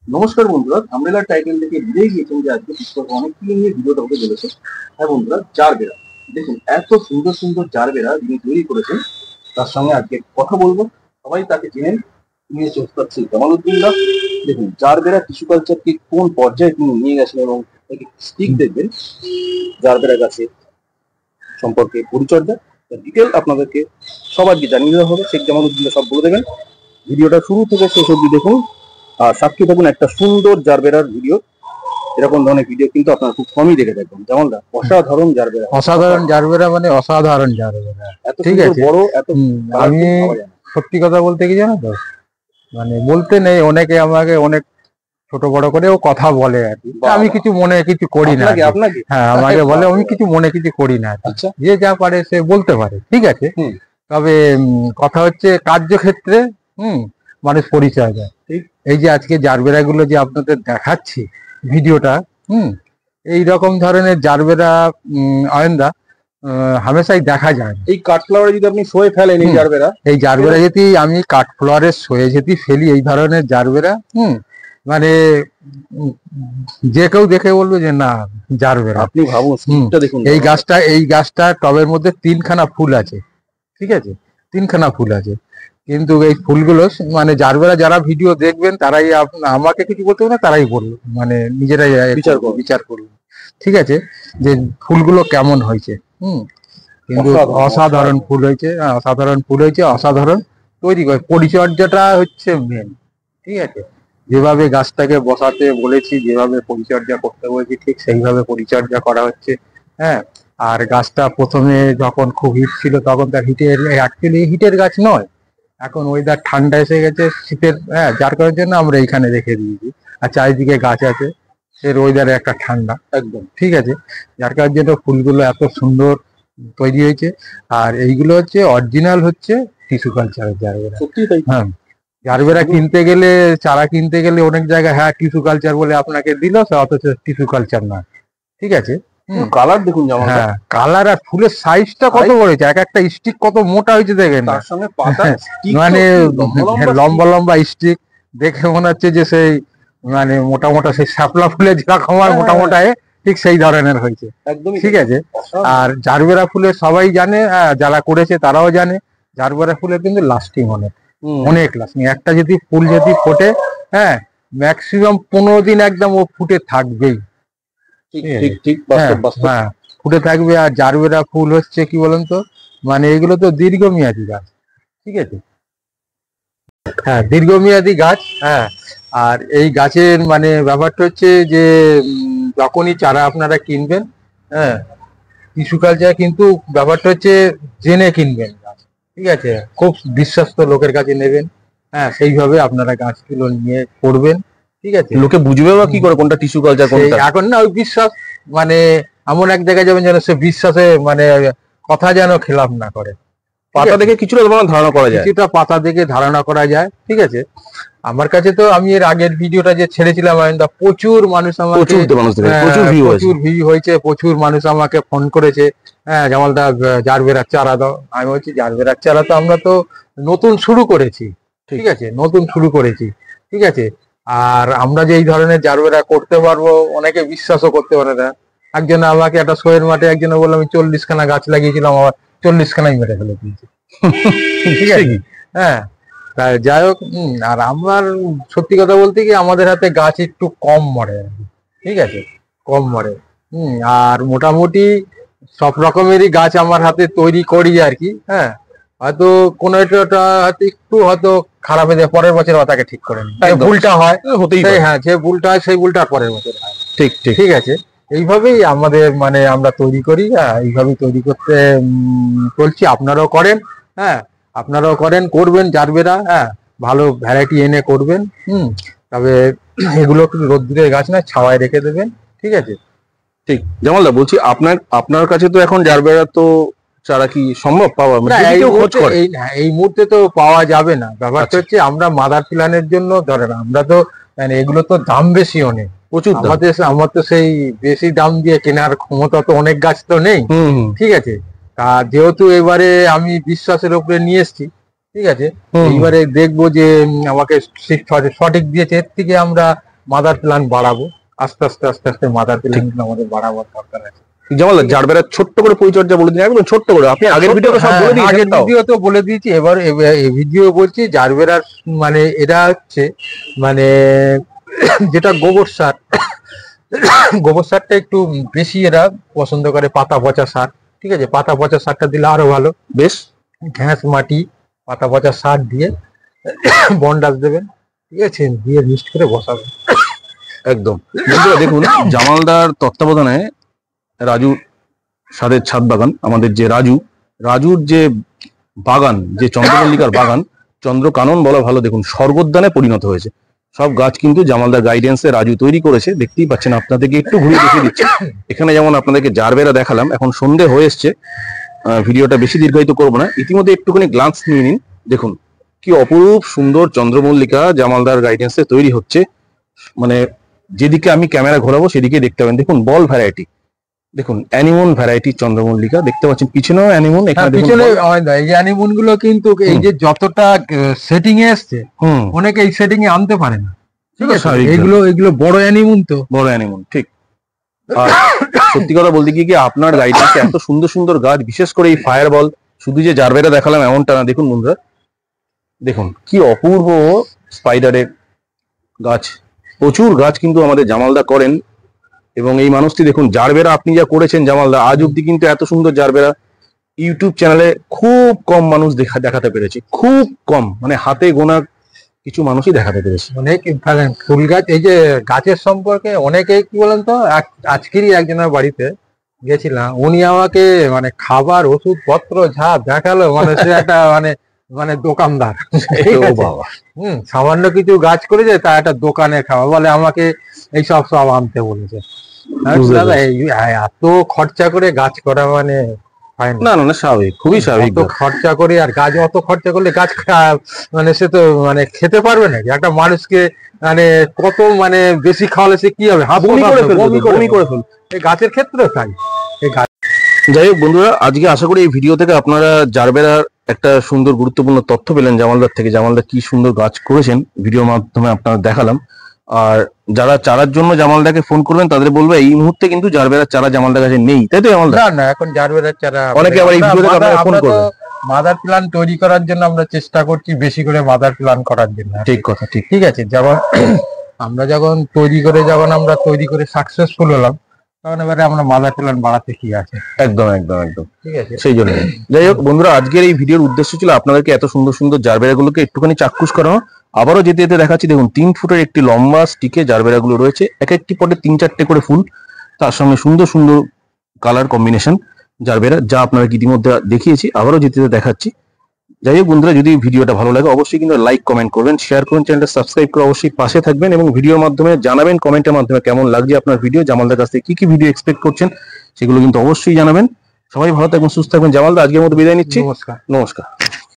নমস্কার বন্ধুরা, thumbnail title থেকে বুঝেই গিয়েছেন যে আজকে পুষ্পক অনেক কি নিয়ে ভিডিওটা হতে চলেছে। হ্যাঁ বন্ধুরা, জারবেরা দেখুন, এত সুন্দর সুন্দর জারবেরা যিনি তৈরি করেছেন তার সঙ্গে আজকে কথা বলবো। সবাই তাকে চিনেন, তিনি হচ্ছে ওস্তাদ শেখ জামালউদ্দিন দা। দেখুন জারবেরা টিস্যু কালচারকে কোন পর্যায়ে তিনি নিয়ে গেছেন এবং স্টিক দেখবেন জারবেরা গাছে সম্পর্কে পরিচর্যা ডিটেল আপনাদেরকে সবার কি জানিয়ে দেওয়া হবে। শেখ জামালউদ্দিন সব বলে দেবেন। ভিডিওটা শুরু থেকে শেষ অব্দি দেখুন আর সাক্ষী থাকুন একটা সুন্দর জারবেরার ভিডিও। এরকম ধরনের ভিডিও কিন্তু আপনারা খুব কমই দেখে থাকবেন। যেমন অসাধারণ জারবেরা, অসাধারণ জারবেরা মানে অসাধারণ জারবেরা। এত ঠিক আছে, বড়, এত আমি সত্যি কথা বলতে কি জানো তো, মানে বলতে নেই, অনেকে আমাকে অনেক ছোট বড় করেও কথা বলে আর কি। আমি কিছু মনে কিছু করি না। আপনাকে হ্যাঁ, আমাকে বলে আমি কিছু মনে কিছু করি না। আচ্ছা, যে যা পারে সে বলতে পারে, ঠিক আছে। তবে কথা হচ্ছে কার্যক্ষেত্রে মানুষ পরিচয় দেয়। এই যে আজকে জারবেরা গুলো যে আপনাদের দেখাচ্ছি ভিডিওটা, এই রকম ধরনের জারবেরা আয়েন্দা হামেশাই দেখা যায়। এই কাঠফ্লাওয়ারে যদি আপনি শোয়ে ফেলেন এই জারবেরা যদি আমি কাঠফ্লাওয়ারে শোয়ে যদি ফেলি, এই ধরনের জারবেরা মানে যে কেউ দেখে বলবে যে না জারবেরা। আপনি ভাবুন, দেখুন এই গাছটা টবের মধ্যে 3খানা ফুল আছে, ঠিক আছে, 3খানা ফুল আছে। কিন্তু এই ফুলগুলো মানে জারবেরা যারা ভিডিও দেখবেন তারাই আমাকে কিছু বলতে হবে না, তারাই বলবে, মানে নিজেরাই বিচার করবে, ঠিক আছে, যে ফুলগুলো কেমন হয়েছে। কিন্তু অসাধারণ ফুল হয়েছে, অসাধারণ ফুল হয়েছে, অসাধারণ তৈরি করে। পরিচর্যাটা হচ্ছে মেন, ঠিক আছে। যেভাবে গাছটাকে বসাতে বলেছি, যেভাবে পরিচর্যা করতে বলেছি, ঠিক সেইভাবে পরিচর্যা করা হচ্ছে। হ্যাঁ, আর গাছটা প্রথমে যখন খুব হিট ছিল তখন তার অ্যাকচুয়ালি হিটের গাছ নয়। এখন ওয়েদার ঠান্ডা এসে গেছে শীতের, যার কারণের জন্য আমরা এইখানে রেখে দিয়েছি। আর চারিদিকে গাছ আছে, এর ওয়েদারে একটা ঠান্ডা একদম, ঠিক আছে, যার কারণের জন্য ফুলগুলো এত সুন্দর তৈরি হয়েছে। আর এইগুলো হচ্ছে অরিজিনাল হচ্ছে টিস্যু কালচারের জারবেরা। হ্যাঁ, জারবেরা কিনতে গেলে, চারা কিনতে গেলে অনেক জায়গায় হ্যাঁ টিস্যু কালচার বলে আপনাকে দিল, অথচ টিস্যু কালচার না, ঠিক আছে। কালার দেখুন, হ্যাঁ কালার আর ফুলের সাইজটা কত বড়, এক একটা স্টিক কত মোটা হয়েছে দেখেন, তার সঙ্গে পাতা মানে লম্বা লম্বা স্টিক, দেখে মনে হচ্ছে যে সেই মানে মোটা মোটা সেই শাপলা ফুলের যেরকম হয় মোটা মোটা, ঠিক সেই ধরনের হয়েছে, একদম, ঠিক আছে। আর জারবেরা ফুলের সবাই জানে, যারা করেছে তারাও জানে, জারবেরা ফুলের কিন্তু লাস্টিং অনেক লাস্টিং। একটা যদি ফুল যদি ফোটে, হ্যাঁ, ম্যাক্সিমাম 15 দিন একদম ও ফুটে থাকবেই, হ্যাঁ ফুটে থাকবে। আর জারবেরা ফুল হচ্ছে কি বলেন তো, মানে এগুলো তো দীর্ঘমেয়াদী গাছ, ঠিক আছে, হ্যাঁ দীর্ঘমেয়াদী গাছ। হ্যাঁ, আর এই গাছের মানে ব্যাপারটা হচ্ছে যে যখনই চারা আপনারা কিনবেন, হ্যাঁ টিস্যু কালচার কিন্তু ব্যাপারটা হচ্ছে জেনে কিনবেন গাছ, ঠিক আছে, খুব বিশ্বস্ত লোকের কাছে নেবেন। হ্যাঁ, সেইভাবে আপনারা গাছগুলো নিয়ে করবেন, ঠিক আছে। লোকে বুঝবে বা কি করে কোনটা টিস্যু কালচার কোনটা? এখন না ওই বিশ্বাস, মানে এমন এক জায়গায় যাবেন যেন সে বিশ্বাসে মানে কথা যেন খেলাপ না করে। পাতা দেখে কিছুটা ধারণা করা যায়, কিছুটা পাতা দেখে ধারণা করা যায়, ঠিক আছে। আমার কাছে তো আমি এর আগের ভিডিওটা যে ছেড়েছিলাম প্রচুর মানুষ আমাকে, প্রচুর ভিউ হয়েছে, প্রচুর মানুষ আমাকে ফোন করেছে, হ্যাঁ জামালদা জারবেরার চারা দাও। আমি বলছি জারবেরার চারা তো আমরা তো নতুন শুরু করেছি, ঠিক আছে, নতুন শুরু করেছি, ঠিক আছে। আর আমরা যে এই ধরনের জারবেরা করতে পারবো অনেকে বিশ্বাসও করতে পারে না। একজনে আমাকে একটা শোয়ের মাঠে একজনে বললাম আমি 40খানা গাছ লাগিয়েছিলাম, আমার 40খানাই মেরে ফেলে দিয়েছে, ঠিক আছে। হ্যাঁ, যাই হোক, আর আমার সত্যি কথা বলতে কি আমাদের হাতে গাছ একটু কম মরে, ঠিক আছে, কম মরে। আর মোটামুটি সব রকমেরই গাছ আমার হাতে তৈরি করি আর কি। হ্যাঁ, হয়তো কোনো একটা হয়তো একটু হয়তো খারাপ হয়ে যায়, পরের বছর তাকে ঠিক করে নিই, ভুলটা হয় হতেই, হ্যাঁ যে ভুলটা হয় সেই ভুলটা পরের বছর হয়, ঠিক ঠিক, ঠিক আছে। এইভাবেই আমাদের মানে আমরা তৈরি করি, হ্যাঁ এইভাবেই তৈরি করতে চলছি। আপনারাও করেন, হ্যাঁ আপনারাও করবেন জারবেরা, হ্যাঁ ভালো ভ্যারাইটি এনে করবেন। তবে এগুলো রোদ্দুরের গাছ না, ছাওয়ায় রেখে দেবেন, ঠিক আছে। ঠিক, জামালদা বলছি আপনার কাছে তো এখন জারবেরা তো চারা কি সম্ভব পাওয়া? এই মুহূর্তে তো পাওয়া যাবে না। ব্যাপারটা হচ্ছে আমরা মাদার প্ল্যানের জন্য ধরেন আমরা তো মানে এগুলো তো দাম বেশি অনেক, প্রচুর। আমার তো সেই বেশি দাম দিয়ে কেনার ক্ষমতা তো অনেক গাছ তো নেই, ঠিক আছে। তা যেহেতু এবারে আমি বিশ্বাসের উপরে নিয়ে এসছি, ঠিক আছে, এইবারে দেখবো যে আমাকে সঠিক দিয়েছে, এর থেকে আমরা মাদার প্ল্যান্ট বাড়াবো, আস্তে আস্তে আস্তে আস্তে মাদার প্ল্যান্ট আমাদের বাড়াবার দরকার আছে। জামালদা জারবেরার ছোট্ট করে পরিচর্যা বলে দিন, একদম ছোট্ট করে। আপনি আগের ভিডিওতে সব বলে দিয়েছেন, আগের ভিডিওতে বলে দিয়েছি, এবার এই ভিডিও বলছি জারবেরার মানে এরা হচ্ছে মানে যেটা গোবর সার, গোবর সারটা একটু বেশি এরা পছন্দ করে, পাতা পচা সার, ঠিক আছে, পাতা পচা সারটা দিলে আরো ভালো। বেশ, ঘাস মাটি পাতা পচা সার দিয়ে বন্ডাস দেবেন, ঠিক আছে, দিয়ে মিক্সড করে বসাবেন একদম। বন্ধুরা দেখুন, জামালদার তত্ত্বাবধানে রাজু সাদের ছাদ বাগান, আমাদের যে রাজুর যে বাগান, যে চন্দ্রমল্লিকার বাগান, চন্দ্রকানন বলা ভালো, দেখুন স্বর্গোদ্যানে পরিণত হয়েছে। সব গাছ কিন্তু জামালদার গাইডেন্সে রাজু তৈরি করেছে, দেখতেই পাচ্ছেন। আপনাদেরকে একটু ঘুরিয়ে দেখিয়ে দিচ্ছি। এখানে যেমন আপনাদেরকে জারবেরা দেখালাম, এখন সন্ধে হয়ে এসছে, ভিডিওটা বেশি দীর্ঘায়িত করবো না, ইতিমধ্যে একটুখানি গ্লান্স নিয়ে নিন। দেখুন কি অপরূপ সুন্দর চন্দ্রমল্লিকা জামালদার গাইডেন্সে তৈরি হচ্ছে, মানে যেদিকে আমি ক্যামেরা ঘোরাবো সেদিকে দেখতে পাবেন। দেখুন বল ভ্যারাইটি, দেখুন অ্যানিমন ভ্যারাইটি চন্দ্রমল্লিকা দেখতে পাচ্ছেন, পিছনেও অ্যানিমন, এখানে পিছনে এই যে অ্যানিমন গুলো কিন্তু এই যে যতটা সেটিং এ এসছে, অনেকে এই সেটিং এ আনতে পারে না, ঠিক আছে, এগুলো বড় অ্যানিমন, তো বড় অ্যানিমন, ঠিক। আর সত্যি কথা বলতে কি আপনার গাইডেন্সে এত সুন্দর সুন্দর গাছ, বিশেষ করে এই ফায়ার বল, শুধু যে জারবেরা দেখালাম এমনটা না। দেখুন বন্ধুরা, দেখুন কি অপূর্ব স্পাইডারের গাছ, প্রচুর গাছ কিন্তু আমাদের জামালদা করেন। এবং এই মানুষটি দেখুন, জারবেরা আপনি যা করেছেন জামালদা, আজ অব্দি কিন্তু এত সুন্দর জারবেরা ইউটিউব চ্যানেলে খুব কম মানুষ দেখাতে পেরেছে, খুব কম, মানে হাতে গোনা কিছু মানুষই দেখাতে পেরেছে। অনেক ফুল গাছ, এই যে গাছের সম্পর্কে অনেকে কি বলেন তো, আজকেরই একজনের বাড়িতে গেছিলাম, উনি আমাকে মানে খাবার ওষুধ পত্র যা দেখালো, মানে সে একটা মানে দোকানদার, সামান্য কিছু গাছ করেছে, তা একটা দোকানে খাওয়া বলে, আমাকে এইসব সব আনতে বলেছে। দাদা এত খরচা করে গাছ করা মানে না না স্বাভাবিক, খুবই স্বাভাবিক। খরচা করে আর গাছ অত খরচা করলে গাছ মানে সে তো মানে খেতে পারবে নাকি? একটা মানুষকে মানে কত মানে বেশি খাওয়ালে সে কি হবে, বমি করে ফেলবে। এই গাছের ক্ষেত্রে তাই। যাই হোক বন্ধুরা, আজকে আশা করি এই ভিডিও থেকে আপনারা জারবেরার একটা সুন্দর গুরুত্বপূর্ণ তথ্য পেলেন জামালদার থেকে। জামালদা কি সুন্দর গাছ করেছেন ভিডিওর মাধ্যমে আপনারা দেখালাম। আর যারা চারার জন্য জামালদাকে ফোন করবেন তাদের বলবো, এই মুহূর্তে কিন্তু জারবেরার চারা জামালদার কাছে নেই, তাই তো জামালদা? না, এখন জারবেরার চারা অনেকে আবার এই ভিডিওতে আপনারা ফোন করবেন। মাদার প্ল্যান্ট তৈরি করার জন্য আমরা চেষ্টা করছি, বেশি করে মাদার প্ল্যান্ট করার জন্য। ঠিক কথা, ঠিক, ঠিক আছে। যেমন আমরা যখন তৈরি করে সাকসেসফুল হলাম, তখন এবারে আমরা মাদার প্ল্যান্ট বাড়াতে কি আছে। একদম একদম একদম, ঠিক আছে। সেই জন্য যাই হোক বন্ধুরা, আজকের এই ভিডিওর উদ্দেশ্য ছিল আপনাদেরকে এত সুন্দর সুন্দর জারবেরা গুলোকে একটুখানি চাক্ষুষ করানো। আবারও যেতে যেতে দেখাচ্ছি, দেখুন 3 ফুটের একটি লম্বা স্টিকে জারবেরা গুলো রয়েছে, এক একটি পটে 3-4টে করে ফুল, তার সঙ্গে সুন্দর সুন্দর কালার কম্বিনেশন জারবেরা, যা আপনারা ইতিমধ্যে দেখিয়েছি, আবারও যেতে যেতে দেখাচ্ছি। যাই হোক বন্ধুরা, যদি ভিডিওটা ভালো লাগে অবশ্যই কিন্তু লাইক, কমেন্ট করবেন, শেয়ার করুন, চ্যানেলটা সাবস্ক্রাইব করে অবশ্যই পাশে থাকবেন, এবং ভিডিওর মাধ্যমে জানাবেন, কমেন্টের মাধ্যমে কেমন লাগছে আপনার ভিডিও, জামালদার কাছ থেকে কি ভিডিও এক্সপেক্ট করছেন সেগুলো কিন্তু অবশ্যই জানাবেন। সবাই ভালো থাকবেন, সুস্থ থাকবেন। জামালদা আজকের মতো বিদায় নিচ্ছি, নমস্কার।